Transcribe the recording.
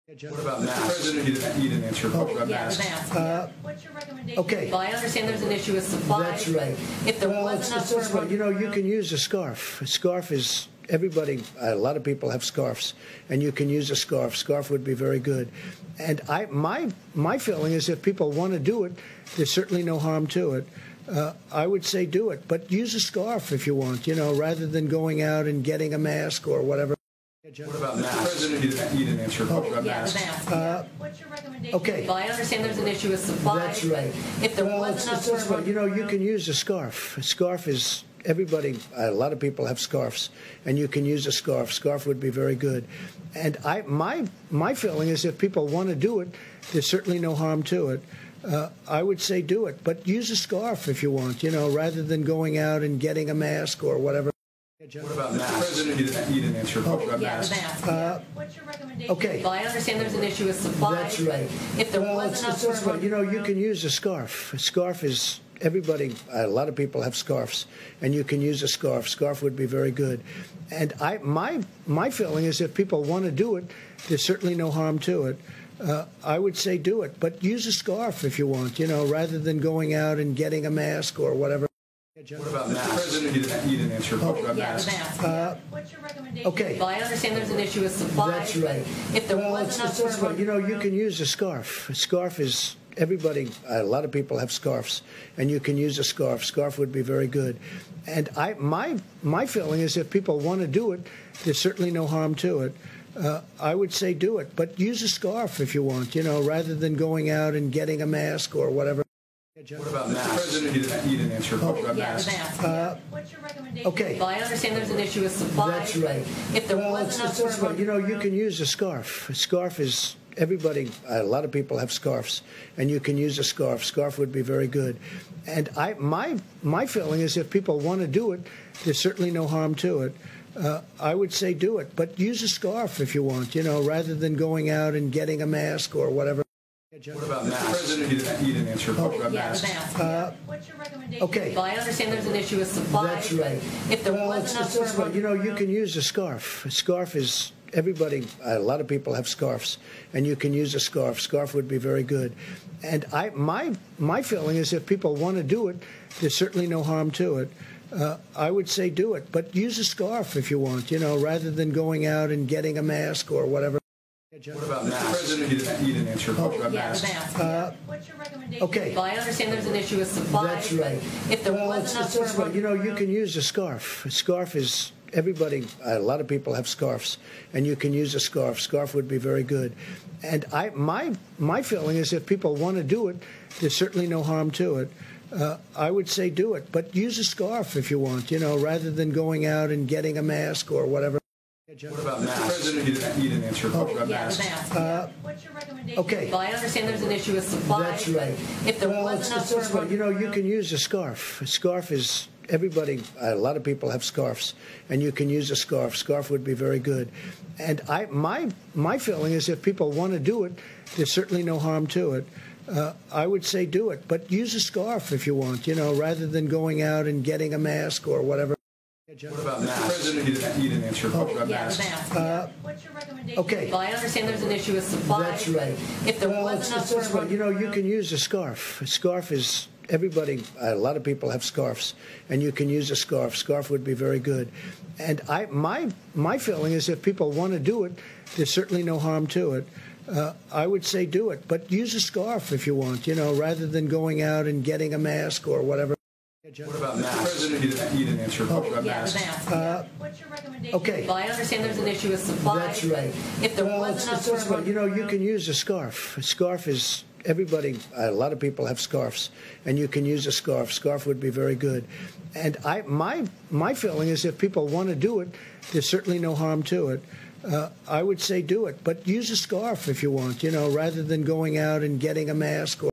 What about masks? You didn't answer. What about masks? What's your recommendation? Okay. Well, I understand there's an issue with supply. That's right. If there well, was enough this way. You know, you can use a scarf. A scarf is everybody. A lot of people have scarves, and you can use a scarf. Scarf would be very good. And my feeling is, if people want to do it, there's certainly no harm to it. I would say do it, but use a scarf if you want. You know, rather than going out and getting a mask or whatever. What about masks? You didn't answer. What about masks? What's your recommendation? Okay. Well, I understand there's an issue with supply. That's right. If there well, was enough this way. You know, you can use a scarf. A scarf is everybody. A lot of people have scarves, and you can use a scarf. Scarf would be very good. And my feeling is, if people want to do it, there's certainly no harm to it. I would say do it, but use a scarf if you want. You know, rather than going out and getting a mask or whatever. What about masks? You didn't answer. What about masks? What's your recommendation? Okay. Well, I understand there's an issue with supply. That's right. If there well, was enough this way. You know, you can use a scarf. A scarf is everybody. A lot of people have scarves, and you can use a scarf. Scarf would be very good. And my feeling is, if people want to do it, there's certainly no harm to it. I would say do it, but use a scarf if you want. You know, rather than going out and getting a mask or whatever. What about masks? You didn't answer. What about masks? What's your recommendation? Okay. Well, I understand there's an issue with supply. That's right. If there well, was enough this way. You know, you can use a scarf. A scarf is everybody. A lot of people have scarves, and you can use a scarf. Scarf would be very good. And my feeling is, if people want to do it, there's certainly no harm to it. I would say do it, but use a scarf if you want. You know, rather than going out and getting a mask or whatever. What about masks? You didn't answer. What about masks? What's your recommendation? Okay. Well, I understand there's an issue with supply. That's right. If there well, was enough this way. You know, you can use a scarf. A scarf is everybody. A lot of people have scarves, and you can use a scarf. Scarf would be very good. And my feeling is, if people want to do it, there's certainly no harm to it. I would say do it, but use a scarf if you want. You know, rather than going out and getting a mask or whatever. What about masks? You didn't answer. What about masks? What's your recommendation? Okay. Well, I understand there's an issue with supply. That's right. If there well, was enough this way. You know, you can use a scarf. A scarf is everybody. A lot of people have scarves, and you can use a scarf. Scarf would be very good. And my feeling is, if people want to do it, there's certainly no harm to it. I would say do it, but use a scarf if you want. You know, rather than going out and getting a mask or whatever. What about masks? You didn't answer. What about masks? What's your recommendation? Okay. Well, I understand there's an issue with supply. That's right. If there well, was enough this way. You know, you can use a scarf. A scarf is everybody. A lot of people have scarves, and you can use a scarf. Scarf would be very good. And my feeling is, if people want to do it, there's certainly no harm to it. I would say do it, but use a scarf if you want. You know, rather than going out and getting a mask or whatever. What about masks? You didn't answer. What about masks? What's your recommendation? Okay. Well, I understand there's an issue with supply. That's right. If there well, was enough this way. You know, you can use a scarf. A scarf is everybody. A lot of people have scarves, and you can use a scarf. Scarf would be very good. And my feeling is, if people want to do it, there's certainly no harm to it. I would say do it, but use a scarf if you want. You know, rather than going out and getting a mask or whatever. What about masks? You didn't answer. What about masks? What's your recommendation? Okay. Well, I understand there's an issue with supply. That's right. If there well, was enough this way. You know, you can use a scarf. A scarf is everybody. A lot of people have scarves, and you can use a scarf. Scarf would be very good. And my feeling is, if people want to do it, there's certainly no harm to it. I would say do it, but use a scarf if you want. You know, rather than going out and getting a mask or whatever. What about masks? You didn't answer. What about masks? What's your recommendation? Okay. Well, I understand there's an issue with supply. That's right. If there well, was enough this way. You know, you can use a scarf. A scarf is everybody. A lot of people have scarves, and you can use a scarf. Scarf would be very good. And my feeling is, if people want to do it, there's certainly no harm to it. I would say do it, but use a scarf if you want. You know, rather than going out and getting a mask or